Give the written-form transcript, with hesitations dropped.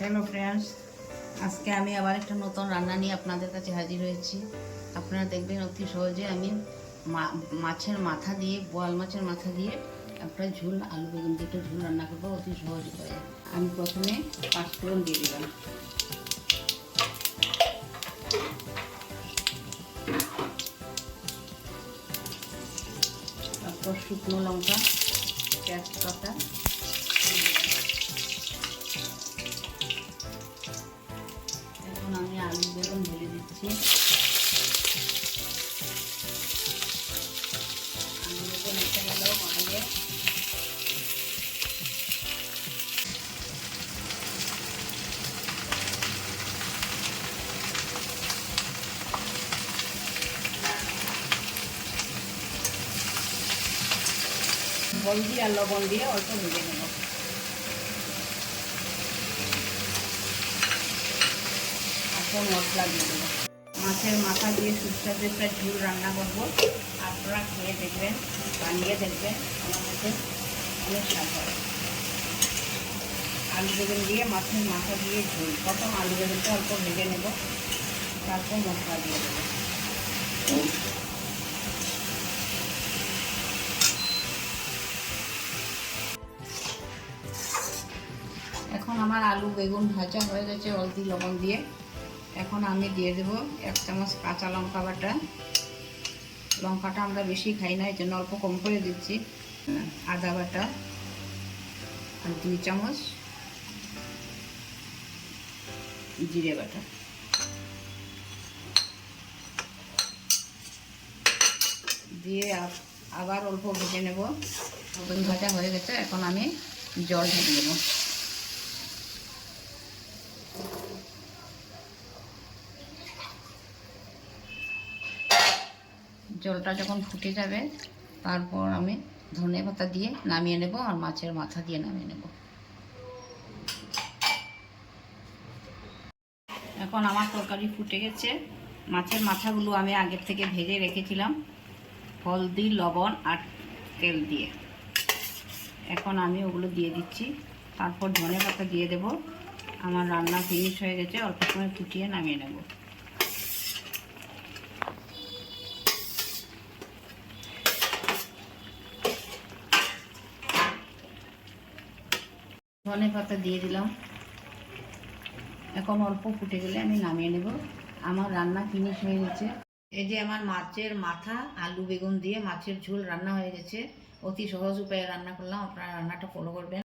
Hello friends, আজকে আমি আবার একটা নতুন রান্না নিয়ে আপনাদের কাছে হাজির হয়েছি। আপনারা দেখবেন অতি সহজে আমি মাছের মাথা দিয়ে, বোয়াল মাছের মাথা দিয়ে একটা ঝোল, আলু বেগুন দিয়ে ঝোল রান্না করবো অতি সহজ করে। আমি প্রথমে পাঁচফোড়ন দিয়ে দিলাম, তারপর শুকনো লঙ্কা, তেজপাতা, এখন আমি আলু বেগুন ঢেলে দিচ্ছি। আলু বেগুন একটা গেল মারিয়ে, হলদি আর লবণ দিয়ে অল্প ভেজে নেব। এখন মশলা দিয়ে দেবো। মাছের মাথা দিয়ে সুস্বাদু একটা ঝোল রান্না করব। আপনারা খেয়ে দেখবেন, বানিয়ে দেখবেন, আমার মধ্যে অনেক স্বাদ হয়। আলু বেগুন দিয়ে মাছের মাথা দিয়ে ঝোল। প্রথম আলু বেগুনটা অল্প ভেজে নেব, তারপর মশলা দিয়ে দেবো। এখন আমার আলু বেগুন ভাজা হয়ে গেছে হলদি লবণ দিয়ে। এখন আমি দিয়ে দেব 1 চামচ কাঁচা লঙ্কা বাটা। লঙ্কাটা আমরা বেশি খাই না, এই জন্য অল্প কম করে দিচ্ছি। আদা বাটা আর 2 চামচ জিরে বাটা দিয়ে আবার অল্প ভেজে নেব। বেগুন ভাজা হয়ে গেছে, এখন আমি জল ঢেলে দেব। জলটা যখন ফুটে যাবে, তারপর আমি ধনে পাতা দিয়ে নামিয়ে নেব আর মাছের মাথা দিয়ে নামিয়ে নেব। এখন আমার তরকারি ফুটে গেছে। মাছের মাথাগুলো আমি আগের থেকে ভেজে রেখেছিলাম হলদি লবণ আর তেল দিয়ে। এখন আমি ওগুলো দিয়ে দিচ্ছি, তারপর ধনে পাতা দিয়ে দেব। আমার রান্না ফিনিশ হয়ে গেছে, অল্প সময় ফুটিয়ে নামিয়ে নেব। ধনে পাতা দিয়ে দিলাম। এখন অল্প ফুটে গেলে আমি নামিয়ে নেব। আমার রান্না ফিনিশ হয়ে গেছে। এই যে আমার মাছের মাথা আলু বেগুন দিয়ে মাছের ঝোল রান্না হয়ে গেছে। অতি সহজ উপায়ে রান্না করলাম, আপনারা রান্নাটা ফলো করবেন।